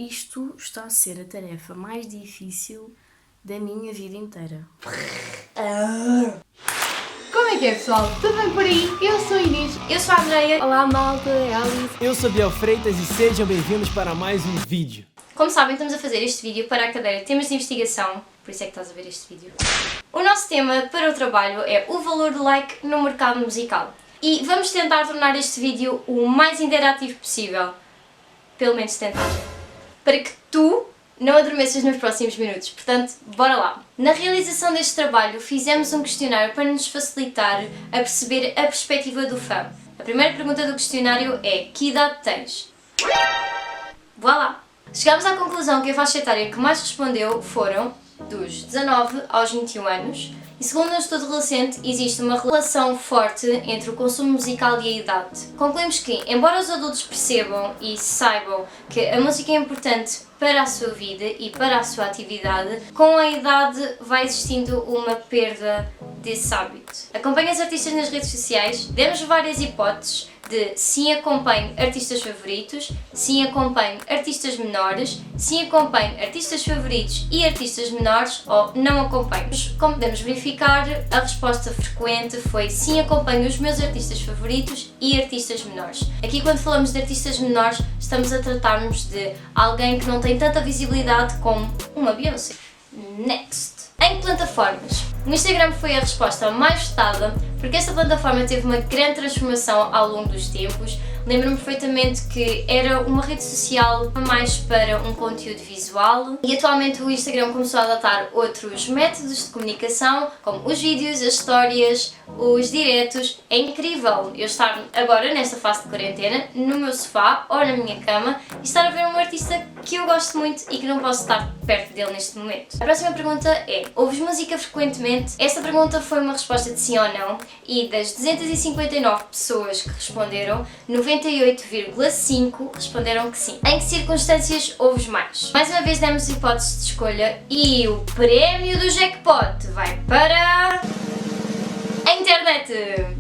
Isto está a ser a tarefa mais difícil da minha vida inteira. Como é que é, pessoal? Tudo bem por aí? Eu sou a Inês. Eu sou a Andreia. Olá malta, é a Alice. Eu sou Biel Freitas e sejam bem-vindos para mais um vídeo. Como sabem, estamos a fazer este vídeo para a cadeira Temas de Investigação, por isso é que estás a ver este vídeo. O nosso tema para o trabalho é o valor do like no mercado musical. E vamos tentar tornar este vídeo o mais interativo possível. Pelo menos tentar. Para que tu não adormeças nos próximos minutos. Portanto, bora lá! Na realização deste trabalho, fizemos um questionário para nos facilitar a perceber a perspectiva do fã. A primeira pergunta do questionário é: que idade tens? Voilá! Chegámos à conclusão que a faixa etária que mais respondeu foram dos 19 aos 21 anos. E segundo um estudo recente, existe uma relação forte entre o consumo musical e a idade. Concluímos que, embora os adultos percebam e saibam que a música é importante para a sua vida e para a sua atividade, com a idade vai existindo uma perda desse hábito. Acompanhe os artistas nas redes sociais, demos várias hipóteses de sim acompanhe artistas favoritos, sim acompanhe artistas menores, sim acompanhe artistas favoritos e artistas menores ou não acompanhe. Como podemos verificar, a resposta frequente foi sim acompanhe os meus artistas favoritos e artistas menores. Aqui quando falamos de artistas menores estamos a tratar-nos de alguém que não tem tanta visibilidade como uma Beyoncé. Next! Em plataformas. O Instagram foi a resposta mais votada porque esta plataforma teve uma grande transformação ao longo dos tempos. Lembro-me perfeitamente que era uma rede social mais para um conteúdo visual e atualmente o Instagram começou a adotar outros métodos de comunicação, como os vídeos, as histórias, os diretos. É incrível eu estar agora, nesta fase de quarentena, no meu sofá ou na minha cama e estar a ver um artista que eu gosto muito e que não posso estar perto dele neste momento. A próxima pergunta é: ouves música frequentemente? Esta pergunta foi uma resposta de sim ou não e das 259 pessoas que responderam, 98,5% responderam que sim. Em que circunstâncias ouves mais? Mais uma vez demos hipóteses de escolha e o prémio do jackpot vai para a internet!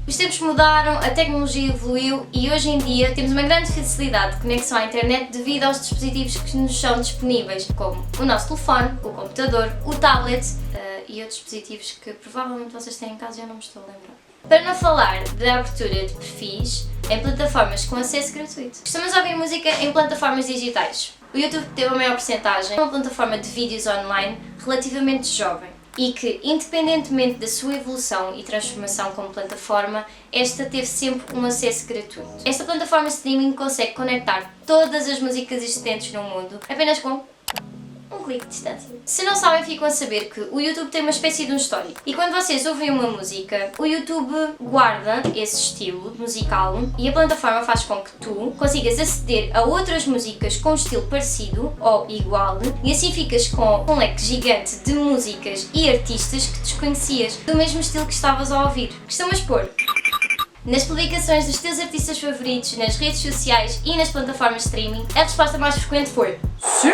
Os tempos mudaram, a tecnologia evoluiu e hoje em dia temos uma grande facilidade de conexão à internet devido aos dispositivos que nos são disponíveis, como o nosso telefone, o computador, o tablet e outros dispositivos que provavelmente vocês têm em casa e eu não me estou a lembrar. Para não falar da abertura de perfis em plataformas com acesso gratuito. Costumamos ouvir música em plataformas digitais. O YouTube teve a maior porcentagem, é uma plataforma de vídeos online relativamente jovem e que, independentemente da sua evolução e transformação como plataforma, esta teve sempre um acesso gratuito. Esta plataforma de streaming consegue conectar todas as músicas existentes no mundo apenas com um clique de distância. Se não sabem, ficam a saber que o YouTube tem uma espécie de um histórico. E quando vocês ouvem uma música, o YouTube guarda esse estilo musical e a plataforma faz com que tu consigas aceder a outras músicas com um estilo parecido ou igual e assim ficas com um leque gigante de músicas e artistas que desconhecias do mesmo estilo que estavas a ouvir. Costumas pôr nas publicações dos teus artistas favoritos, nas redes sociais e nas plataformas de streaming? A resposta mais frequente foi sim!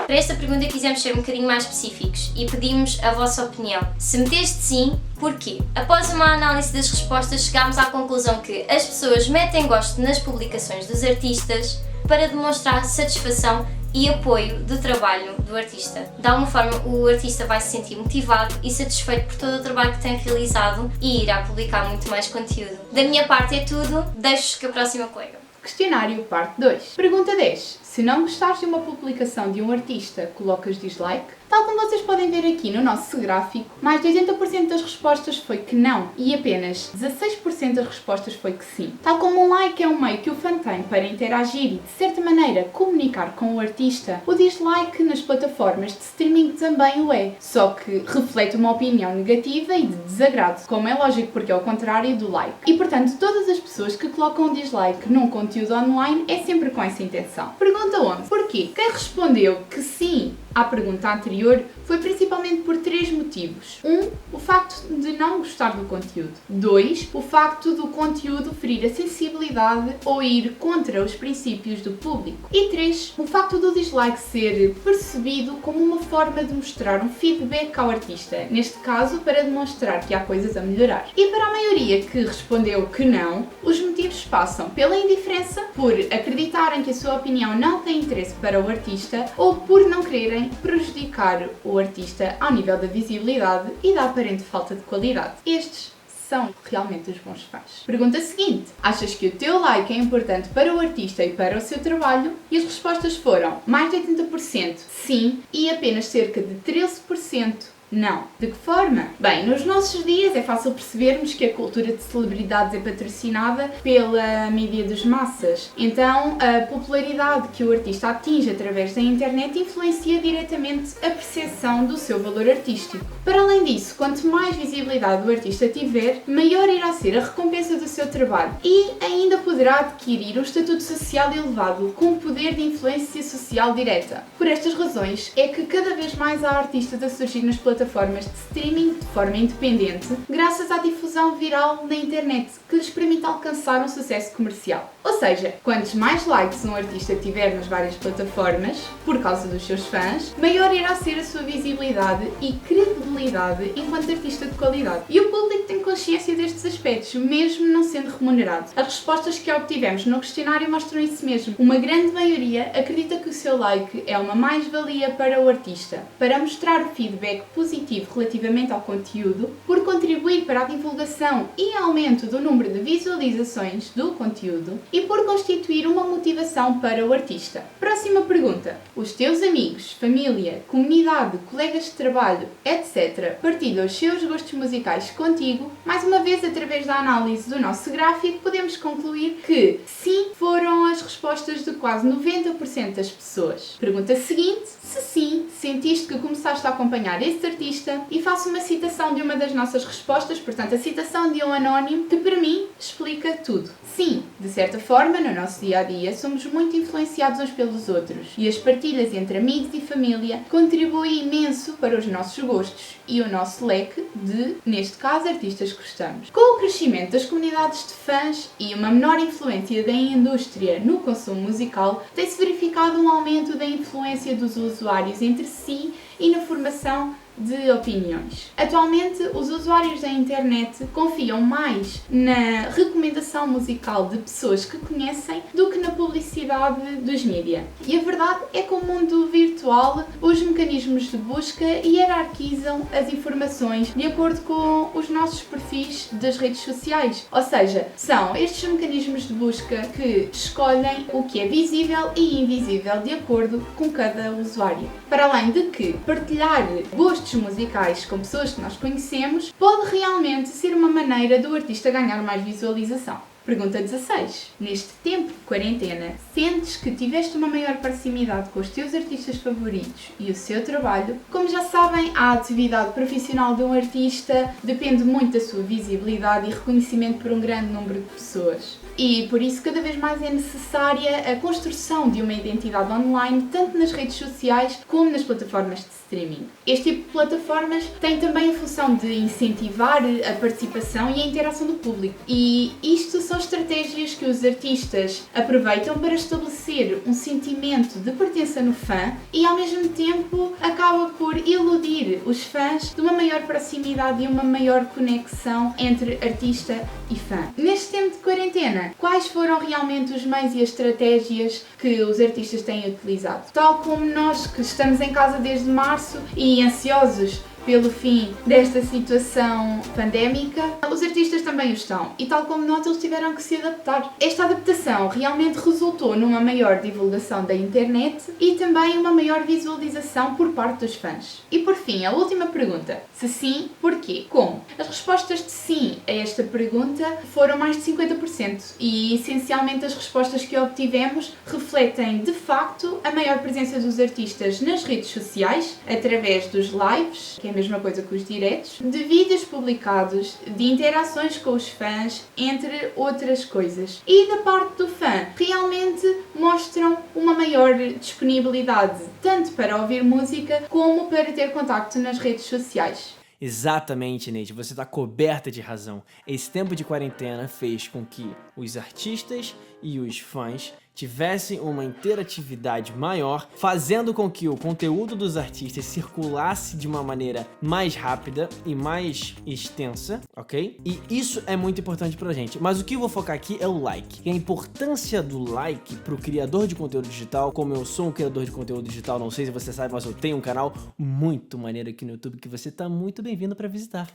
Para esta pergunta quisemos ser um bocadinho mais específicos e pedimos a vossa opinião. Se meteste sim, porquê? Após uma análise das respostas chegámos à conclusão que as pessoas metem gosto nas publicações dos artistas para demonstrar satisfação e apoio do trabalho do artista. De alguma forma o artista vai se sentir motivado e satisfeito por todo o trabalho que tem realizado e irá publicar muito mais conteúdo. Da minha parte é tudo, deixo-vos com a próxima colega. Questionário parte 2. Pergunta 10. Se não gostares de uma publicação de um artista, colocas dislike? Tal como vocês podem ver aqui no nosso gráfico, mais de 80% das respostas foi que não e apenas 16% das respostas foi que sim. Tal como um like é um meio que o fã tem para interagir e, de certa maneira, comunicar com o artista, o dislike nas plataformas de streaming também o é, só que reflete uma opinião negativa e de desagrado, como é lógico porque é o contrário do like. E, portanto, todas as pessoas que colocam dislike num conteúdo online é sempre com essa intenção. Pergunta 11. Porquê? Quem respondeu que sim à pergunta anterior foi principalmente por 3 motivos. 1. O facto de não gostar do conteúdo. 2. O facto do conteúdo ferir a sensibilidade ou ir contra os princípios do público. E 3. O facto do dislike ser percebido como uma forma de mostrar um feedback ao artista, neste caso para demonstrar que há coisas a melhorar. E para a maioria que respondeu que não, os motivos muitos passam pela indiferença, por acreditarem que a sua opinião não tem interesse para o artista ou por não quererem prejudicar o artista ao nível da visibilidade e da aparente falta de qualidade. Estes são realmente os bons fãs. Pergunta seguinte: achas que o teu like é importante para o artista e para o seu trabalho? E as respostas foram mais de 80% sim e apenas cerca de 13% não. De que forma? Bem, nos nossos dias é fácil percebermos que a cultura de celebridades é patrocinada pela mídia dos massas. Então, a popularidade que o artista atinge através da internet influencia diretamente a percepção do seu valor artístico. Para além disso, quanto mais visibilidade o artista tiver, maior irá ser a recompensa do seu trabalho e ainda poderá adquirir um estatuto social elevado com poder de influência social direta. Por estas razões é que cada vez mais há artistas a surgir nas plataformas de streaming de forma independente, graças à difusão viral na internet, que lhes permite alcançar um sucesso comercial. Ou seja, quantos mais likes um artista tiver nas várias plataformas, por causa dos seus fãs, maior irá ser a sua visibilidade e credibilidade enquanto artista de qualidade. E o público tem consciência destes aspectos, mesmo não sendo remunerado. As respostas que obtivemos no questionário mostram isso mesmo. Uma grande maioria acredita que o seu like é uma mais-valia para o artista, para mostrar o feedback positivo relativamente ao conteúdo, por contribuir para a divulgação e aumento do número de visualizações do conteúdo e por constituir uma motivação para o artista. Próxima pergunta: os teus amigos, família, comunidade, colegas de trabalho, etc. partilham os seus gostos musicais contigo? Mais uma vez, através da análise do nosso gráfico, podemos concluir que sim, foram as respostas de quase 90% das pessoas. Pergunta seguinte: se sim, sentiste que começaste a acompanhar esse artista? E faço uma citação de uma das nossas respostas, portanto a citação de um anónimo, que para mim explica tudo. Sim, de certa forma, no nosso dia-a-dia somos muito influenciados uns pelos outros e as partilhas entre amigos e família contribuem imenso para os nossos gostos e o nosso leque de, neste caso, artistas que gostamos. Com o crescimento das comunidades de fãs e uma menor influência da indústria no consumo musical, tem-se verificado um aumento da influência dos usuários entre si e na formação de opiniões. Atualmente, os usuários da internet confiam mais na recomendação musical de pessoas que conhecem do que na publicidade dos mídia. E a verdade é que o mundo virtual, os mecanismos de busca hierarquizam as informações de acordo com os nossos perfis das redes sociais. Ou seja, são estes mecanismos de busca que escolhem o que é visível e invisível de acordo com cada usuário. Para além de que partilhar gostos musicais com pessoas que nós conhecemos pode realmente ser uma maneira do artista ganhar mais visualização. Pergunta 16. Neste tempo de quarentena, sentes que tiveste uma maior proximidade com os teus artistas favoritos e o seu trabalho? Como já sabem, a atividade profissional de um artista depende muito da sua visibilidade e reconhecimento por um grande número de pessoas. E por isso cada vez mais é necessária a construção de uma identidade online, tanto nas redes sociais como nas plataformas de streaming. Este tipo de plataformas tem também a função de incentivar a participação e a interação do público. E isto são estratégias que os artistas aproveitam para estabelecer um sentimento de pertença no fã e ao mesmo tempo acaba por iludir os fãs de uma maior proximidade e uma maior conexão entre artista e fã. Neste tempo de quarentena, quais foram realmente os meios e as estratégias que os artistas têm utilizado? Tal como nós que estamos em casa desde março e ansiosos pelo fim desta situação pandémica, os artistas também o estão e tal como nós eles tiveram que se adaptar. Esta adaptação realmente resultou numa maior divulgação da internet e também uma maior visualização por parte dos fãs. E por fim, a última pergunta: se sim, porquê? Como? As respostas de sim a esta pergunta foram mais de 50% e essencialmente as respostas que obtivemos refletem de facto a maior presença dos artistas nas redes sociais, através dos lives, que é a mesma coisa que os diretos, de vídeos publicados, de interações com os fãs, entre outras coisas. E da parte do fã, realmente mostram uma maior disponibilidade, tanto para ouvir música como para ter contacto nas redes sociais. Exatamente, Neide, você está coberta de razão. Esse tempo de quarentena fez com que os artistas e os fãs tivesse uma interatividade maior, fazendo com que o conteúdo dos artistas circulasse de uma maneira mais rápida e mais extensa, ok? E isso é muito importante pra gente. Mas o que eu vou focar aqui é o like. E a importância do like pro criador de conteúdo digital, como eu sou um criador de conteúdo digital, não sei se você sabe, mas eu tenho um canal muito maneiro aqui no YouTube que você tá muito bem-vindo pra visitar.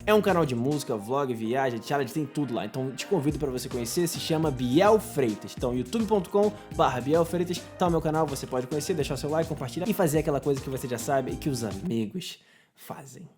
É um canal de música, vlog, viagem, challenge, tem tudo lá. Então te convido para você conhecer, se chama Biel Freitas. Então youtube.com/Biel Freitas, tá o meu canal, você pode conhecer, deixar seu like, compartilhar e fazer aquela coisa que você já sabe e que os amigos fazem.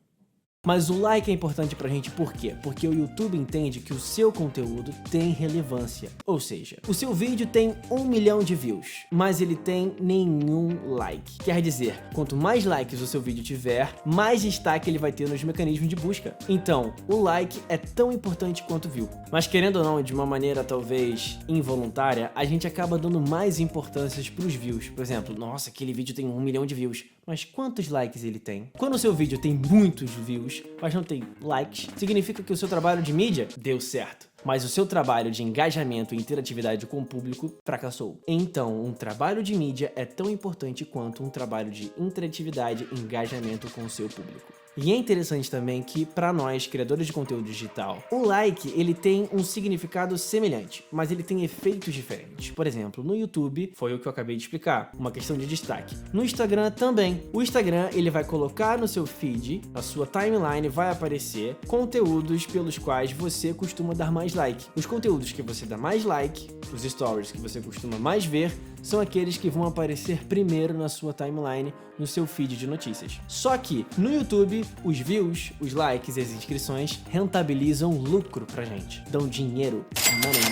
Mas o like é importante pra gente por quê? Porque o YouTube entende que o seu conteúdo tem relevância. Ou seja, o seu vídeo tem 1 milhão de views, mas ele tem nenhum like. Quer dizer, quanto mais likes o seu vídeo tiver, mais destaque ele vai ter nos mecanismos de busca. Então, o like é tão importante quanto view. Mas querendo ou não, de uma maneira talvez involuntária, a gente acaba dando mais importância pros views. Por exemplo, nossa, aquele vídeo tem 1 milhão de views. Mas quantos likes ele tem? Quando o seu vídeo tem muitos views, mas não tem likes, significa que o seu trabalho de mídia deu certo. Mas o seu trabalho de engajamento e interatividade com o público fracassou. Então, um trabalho de mídia é tão importante quanto um trabalho de interatividade e engajamento com o seu público. E é interessante também que, para nós, criadores de conteúdo digital, o like, ele tem um significado semelhante, mas ele tem efeitos diferentes. Por exemplo, no YouTube, foi o que eu acabei de explicar, uma questão de destaque. No Instagram também. O Instagram, ele vai colocar no seu feed, na sua timeline, vai aparecer conteúdos pelos quais você costuma dar mais like. Os conteúdos que você dá mais like, os stories que você costuma mais ver, são aqueles que vão aparecer primeiro na sua timeline, no seu feed de notícias. Só que, no YouTube, os views, os likes e as inscrições rentabilizam lucro pra gente. Dão dinheiro,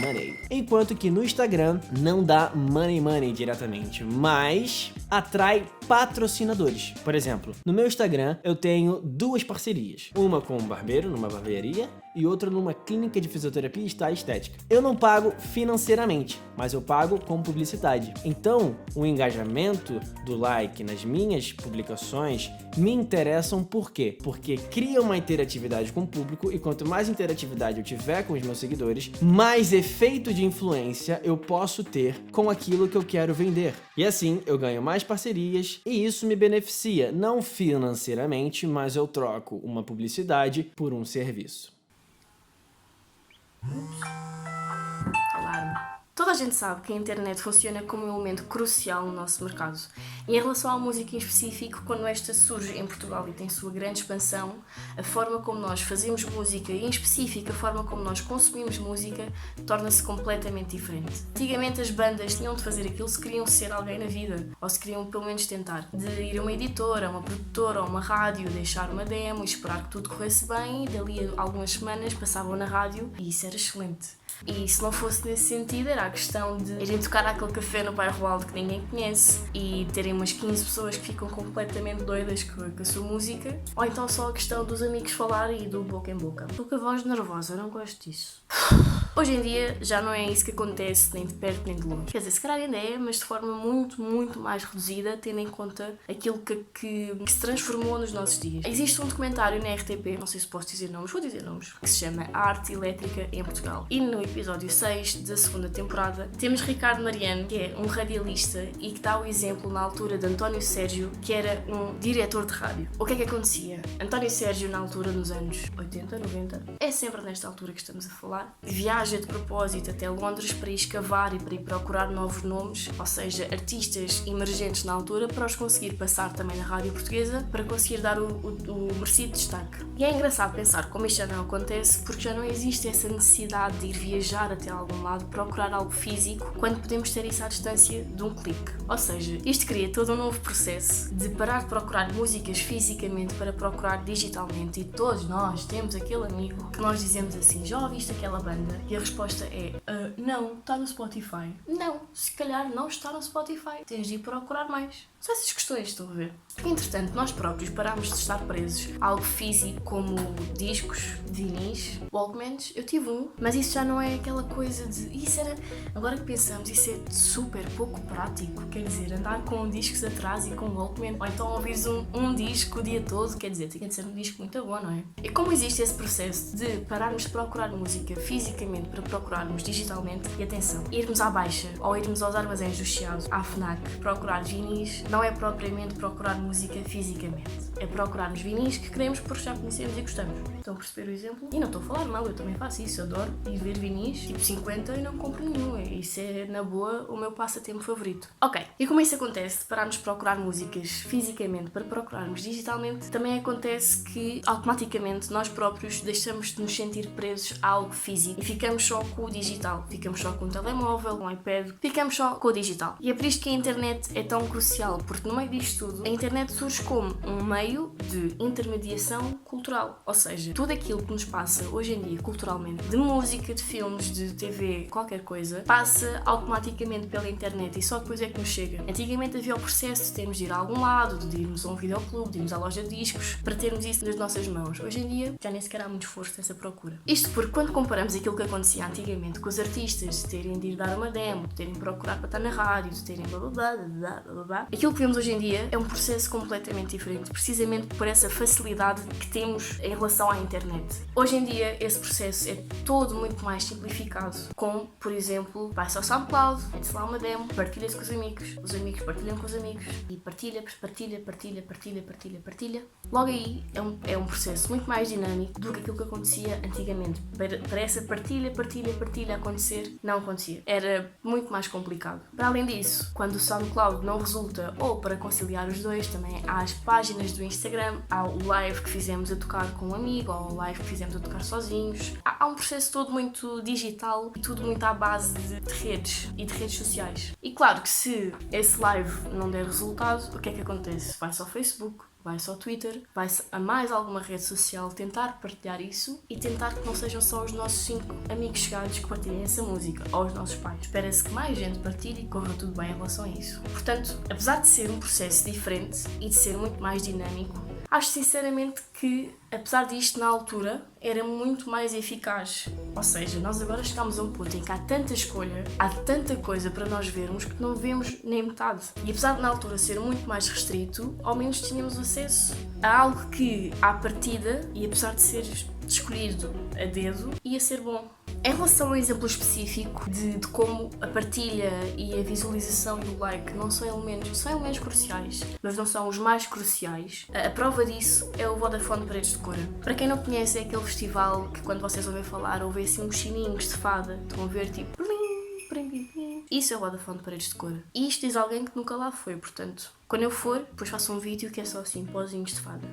money. Enquanto que no Instagram não dá money diretamente, mas atrai patrocinadores. Por exemplo, no meu Instagram eu tenho 2 parcerias. Uma com um barbeiro, numa barbearia, e outra numa clínica de fisioterapia e estética. Eu não pago financeiramente, mas eu pago com publicidade. Então, o engajamento do like nas minhas publicações me interessam por quê? Porque cria uma interatividade com o público e quanto mais interatividade eu tiver com os meus seguidores, mais efeito de influência eu posso ter com aquilo que eu quero vender. E assim, eu ganho mais parcerias e isso me beneficia, não financeiramente, mas eu troco uma publicidade por um serviço. Alarme. Toda a gente sabe que a internet funciona como um elemento crucial no nosso mercado. E em relação à música em específico, quando esta surge em Portugal e tem sua grande expansão, a forma como nós fazemos música e em específico a forma como nós consumimos música torna-se completamente diferente. Antigamente as bandas tinham de fazer aquilo se queriam ser alguém na vida, ou se queriam pelo menos tentar. De ir a uma editora, a uma produtora, a uma rádio, deixar uma demo e esperar que tudo corresse bem e dali a algumas semanas passavam na rádio e isso era excelente. E se não fosse nesse sentido, era a questão de irem tocar àquele café no bairro Alto que ninguém conhece e terem umas 15 pessoas que ficam completamente doidas com a sua música, ou então só a questão dos amigos falarem e do boca em boca. Estou com a voz nervosa, eu não gosto disso. Hoje em dia já não é isso que acontece nem de perto nem de longe. Quer dizer, se calhar ainda é, mas de forma muito mais reduzida, tendo em conta aquilo que se transformou nos nossos dias. Existe um documentário na RTP, não sei se posso dizer nomes, vou dizer nomes, que se chama A Arte Elétrica em Portugal. E no episódio 6 da segunda temporada temos Ricardo Mariano, que é um radialista e que dá o exemplo na altura de António Sérgio, que era um diretor de rádio. O que é que acontecia? António Sérgio, na altura, nos anos 80, 90, é sempre nesta altura que estamos a falar, viaja de propósito até Londres para ir escavar e para ir procurar novos nomes, ou seja, artistas emergentes na altura, para os conseguir passar também na rádio portuguesa, para conseguir dar o merecido destaque. E é engraçado pensar como isto já não acontece, porque já não existe essa necessidade de ir viajar até algum lado, procurar algo físico, quando podemos ter isso à distância de um clique. Ou seja, isto cria todo um novo processo de parar de procurar músicas fisicamente para procurar digitalmente, e todos nós temos aquele amigo que nós dizemos assim, já ouviste aquela banda? E a resposta é, não, está no Spotify. Não, se calhar não está no Spotify. Tens de ir procurar mais. São essas questões, estão a ver? Entretanto, nós próprios parámos de estar presos a algo físico como discos, vinis, walkmans. Eu tive um, mas isso já não é aquela coisa de... Isso era... Agora que pensamos, isso é super pouco prático. Quer dizer, andar com discos atrás e com um walkman, ou então ouvires um disco o dia todo, quer dizer, tinha de ser um disco muito bom, não é? E como existe esse processo de pararmos de procurar música fisicamente simplesmente para procurarmos digitalmente, e atenção, irmos à Baixa ou irmos aos armazéns do Chiado, à FNAC, procurar vinis, não é propriamente procurar música fisicamente. É procurarmos vinis que queremos porque já conhecemos e gostamos. Estão a perceber o exemplo? E não estou a falar mal, eu também faço isso, eu adoro ir ver vinis, tipo 50 e não compro nenhum. Isso é, na boa, o meu passatempo favorito. Ok, e como isso acontece, de pararmos de procurar músicas fisicamente para procurarmos digitalmente, também acontece que automaticamente nós próprios deixamos de nos sentir presos a algo físico e ficamos só com o digital, ficamos só com o telemóvel, com o iPad, ficamos só com o digital. E é por isto que a internet é tão crucial, porque no meio disto tudo, a internet surge como um meio de intermediação cultural, ou seja, tudo aquilo que nos passa hoje em dia culturalmente, de música, de filmes, de TV, qualquer coisa, passa automaticamente pela internet e só depois é que nos chega. Antigamente havia o processo de termos de ir a algum lado, de irmos a um videoclube, de irmos à loja de discos, para termos isso nas nossas mãos. Hoje em dia já nem sequer há muito esforço nessa procura. Isto porque quando comparamos aquilo que acontecia antigamente com os artistas, de terem de ir dar uma demo, de terem de procurar para estar na rádio, de terem blá blá blá blá blá blá, aquilo que vemos hoje em dia é um processo completamente diferente, precisamente por essa facilidade que temos em relação à internet. Hoje em dia esse processo é todo muito mais simplificado, com, por exemplo, vai-se ao SoundCloud, mete-se lá uma demo, partilha-se com os amigos partilham com os amigos e partilha. Logo aí é um processo muito mais dinâmico do que aquilo que acontecia antigamente. Para essa partilha acontecer, não acontecia. Era muito mais complicado. Para além disso, quando o SoundCloud não resulta, ou para conciliar os dois, também há as páginas do Instagram, há o live que fizemos a tocar com um amigo, ou o live que fizemos a tocar sozinhos. Há um processo todo muito digital e tudo muito à base de redes e de redes sociais. E claro que se esse live não der resultado, o que é que acontece? Vai-se ao Facebook, vai-se ao Twitter, vai-se a mais alguma rede social tentar partilhar isso e tentar que não sejam só os nossos 5 amigos chegados que partilhem essa música, ou os nossos pais. Espera-se que mais gente partilhe e corra tudo bem em relação a isso. Portanto, apesar de ser um processo diferente e de ser muito mais dinâmico, acho sinceramente que, apesar disto, na altura, era muito mais eficaz. Ou seja, nós agora chegamos a um ponto em que há tanta escolha, há tanta coisa para nós vermos que não vemos nem metade. E apesar de na altura ser muito mais restrito, ao menos tínhamos acesso a algo que, à partida, e apesar de ser escolhido a dedo, ia ser bom. Em relação ao exemplo específico de como a partilha e a visualização e o like não são elementos cruciais, mas não são os mais cruciais, a prova disso é o Vodafone Paredes de Cora. Para quem não conhece, é aquele festival que quando vocês ouvem falar, ouvem assim uns sininhos de fada, estão a ver tipo... Isso é o Vodafone Paredes de Cora. E isto diz alguém que nunca lá foi, portanto, quando eu for, depois faço um vídeo que é só assim, pozinhos de fada.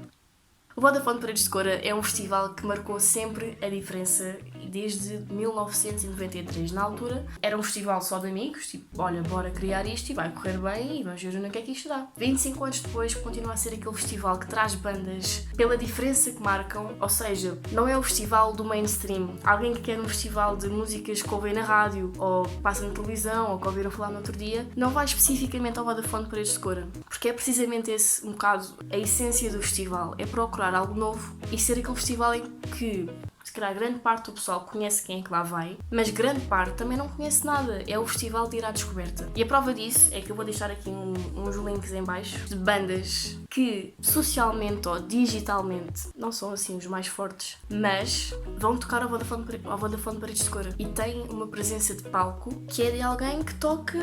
O Vodafone Paredes de Cora é um festival que marcou sempre a diferença desde 1993. Na altura era um festival só de amigos, tipo, olha, bora criar isto e vai correr bem e vamos ver no que é que isto dá. 25 anos depois continua a ser aquele festival que traz bandas pela diferença que marcam, ou seja, não é o festival do mainstream. Alguém que quer um festival de músicas que ouvem na rádio ou passa na televisão ou que ouviram falar no outro dia, não vai especificamente ao Vodafone Paredes de Cora, porque é precisamente esse um bocado a essência do festival, é procurar algo novo e ser aquele festival em que se calhar grande parte do pessoal conhece quem é que lá vai, mas grande parte também não conhece nada. É o festival de ir à descoberta. E a prova disso é que eu vou deixar aqui uns links em baixo de bandas que socialmente ou digitalmente não são assim os mais fortes, mas vão tocar ao Vodafone Paredes de Cora e têm uma presença de palco que é de alguém que toca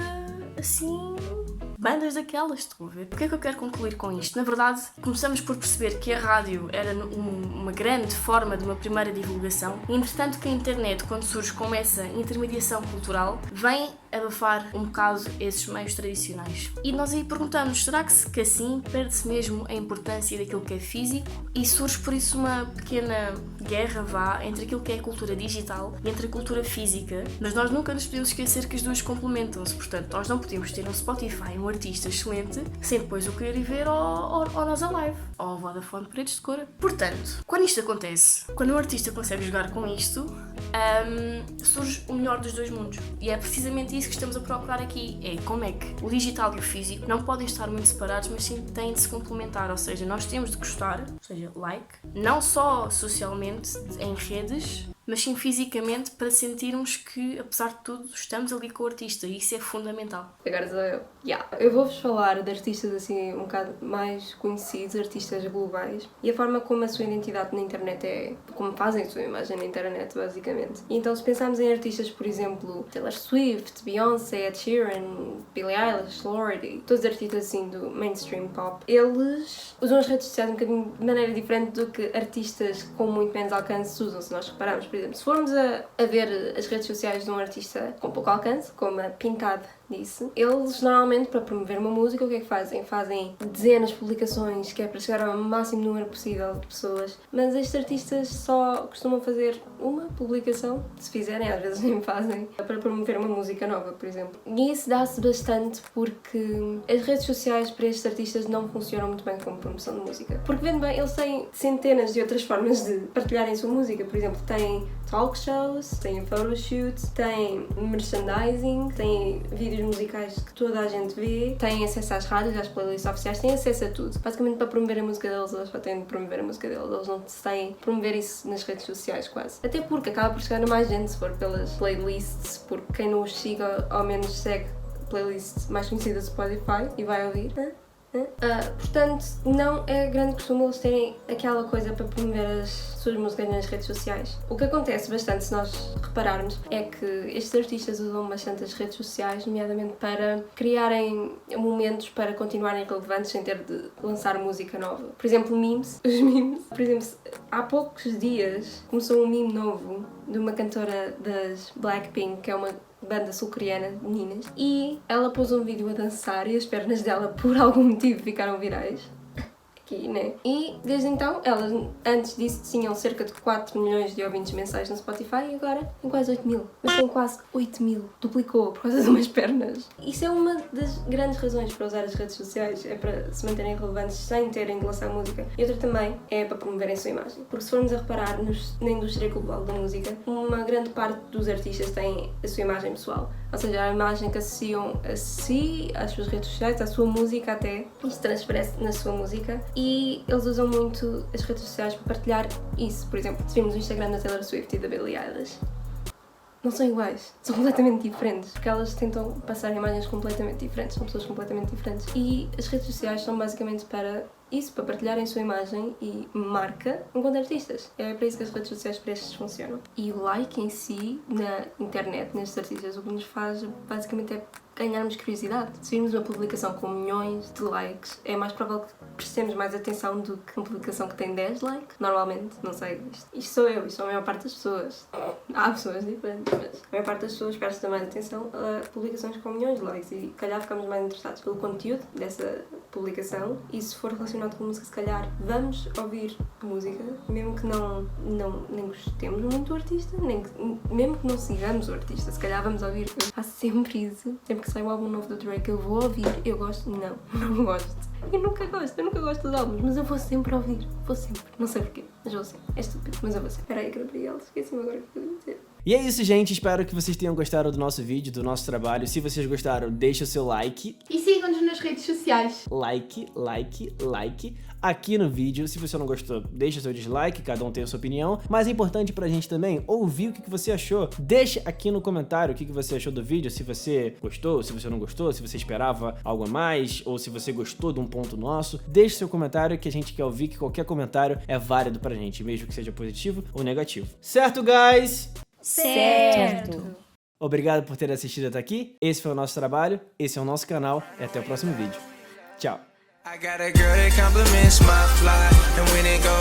assim... bandas daquelas, estão a ver? O que é que eu quero concluir com isto? Na verdade, começamos por perceber que a rádio era uma grande forma de uma primeira divulgação e, entretanto, que a internet, quando surge como essa intermediação cultural, vem abafar um bocado esses meios tradicionais. E nós aí perguntamos, será que assim perde-se mesmo a importância daquilo que é físico? E surge por isso uma pequena guerra, entre aquilo que é a cultura digital e entre a cultura física, mas nós nunca nos podemos esquecer que as duas complementam-se. Portanto, nós não podemos ter um Spotify, um artista excelente, sem depois o querer ir ver ao Nossa Live, ou ao Vodafone Paredes de Cora. Portanto, quando isto acontece, quando um artista consegue jogar com isto, surge o melhor dos dois mundos. E é precisamente isso que estamos a procurar aqui, é como é que o digital e o físico não podem estar muito separados, mas sim têm de se complementar, ou seja, nós temos de gostar, ou seja, like, não só socialmente, em redes, mas sim fisicamente, para sentirmos que, apesar de tudo, estamos ali com o artista, e isso é fundamental. Agora sou eu. Eu vou-vos falar de artistas assim um bocado mais conhecidos, artistas globais, e a forma como a sua identidade na internet é, como fazem a sua imagem na internet, basicamente. E então, se pensarmos em artistas, por exemplo, Taylor Swift, Beyoncé, Ed Sheeran, Billie Eilish, Lorde, todos os artistas assim do mainstream pop, eles usam as redes sociais um bocadinho de maneira diferente do que artistas com muito menos alcance usam. Se nós repararmos, por exemplo, se formos a ver as redes sociais de um artista com pouco alcance, como a Pintad disse, eles normalmente, para promover uma música, o que é que fazem? Fazem dezenas de publicações, que é para chegar ao máximo número possível de pessoas, mas estes artistas só costumam fazer uma publicação, se fizerem, às vezes nem fazem, para promover uma música nova, por exemplo. E isso dá-se bastante porque as redes sociais para estes artistas não funcionam muito bem como promoção de música. Porque, vendo bem, eles têm centenas de outras formas de partilharem a sua música. Por exemplo, têm talk shows, têm photoshoots, têm merchandising, têm vídeos musicais que toda a gente vê, têm acesso às rádios, às playlists oficiais, têm acesso a tudo. Basicamente, para promover a música deles, eles só têm de promover a música deles, eles não têm de promover isso nas redes sociais quase. Até porque acaba por chegar a mais gente se for pelas playlists, porque quem não os siga ao menos segue a playlist mais conhecida do Spotify e vai ouvir. Portanto, não é grande costume eles terem aquela coisa para promover as suas músicas nas redes sociais. O que acontece bastante, se nós repararmos, é que estes artistas usam bastante as redes sociais, nomeadamente para criarem momentos para continuarem relevantes sem ter de lançar música nova. Por exemplo, memes. Os memes. Por exemplo, há poucos dias começou um meme novo de uma cantora das Blackpink, que é uma banda sul-coreana de meninas, e ela pôs um vídeo a dançar e as pernas dela por algum motivo ficaram virais. Aqui, né? E desde então, elas antes disso tinham cerca de 4 milhões de ouvintes mensais no Spotify e agora tem quase 8 mil. Mas tem quase 8 mil. Duplicou por causa de umas pernas. Isso é uma das grandes razões para usar as redes sociais, é para se manterem relevantes sem terem de lançar música. E outra também é para promoverem a sua imagem. Porque se formos a reparar na indústria global da música, uma grande parte dos artistas tem a sua imagem pessoal. Ou seja, a imagem que associam a si, às suas redes sociais, à sua música até. Isto transparece na sua música. E eles usam muito as redes sociais para partilhar isso. Por exemplo, se virmos o Instagram da Taylor Swift e da Billie Eilish, não são iguais, são completamente diferentes, porque elas tentam passar imagens completamente diferentes, são pessoas completamente diferentes. E as redes sociais são basicamente para isso, para partilharem a sua imagem e marca enquanto artistas. É para isso que as redes sociais para estes funcionam. E o like em si, na internet, nestes artistas, o que nos faz basicamente é ganharmos curiosidade. Se virmos uma publicação com milhões de likes, é mais provável que prestemos mais atenção do que uma publicação que tem 10 likes. Normalmente, não sei, isto sou eu, isto é a maior parte das pessoas. Há pessoas diferentes, mas a maior parte das pessoas presta mais atenção a publicações com milhões de likes e, calhar, ficamos mais interessados pelo conteúdo dessa publicação e, se for relacionado com música, se calhar vamos ouvir música, mesmo que nem gostemos muito do artista, mesmo que não sigamos o artista, se calhar vamos ouvir. Eu faço sempre isso. Sempre que sai um álbum novo do Drake, eu vou ouvir. Eu gosto? Não gosto. Eu nunca gosto dos álbuns, mas eu vou sempre ouvir. Vou sempre. Não sei porquê, mas vou sempre. É estúpido, mas eu vou sempre. Espera aí, Gabriel, esqueci-me agora o que eu ia dizer. E é isso, gente. Espero que vocês tenham gostado do nosso vídeo, do nosso trabalho. Se vocês gostaram, deixa o seu like. E sigam-nos nas redes sociais. Like aqui no vídeo. Se você não gostou, deixa o seu dislike, cada um tem a sua opinião. Mas é importante pra gente também ouvir o que você achou. Deixa aqui no comentário o que você achou do vídeo, se você gostou, se você não gostou, se você esperava algo a mais, ou se você gostou de um ponto nosso. Deixa seu comentário que a gente quer ouvir, que qualquer comentário é válido pra gente, mesmo que seja positivo ou negativo. Certo, guys? Certo! Obrigado por ter assistido até aqui. Esse foi o nosso trabalho, esse é o nosso canal e até o próximo vídeo. Tchau! I got a girl that compliments my fly, and when it goes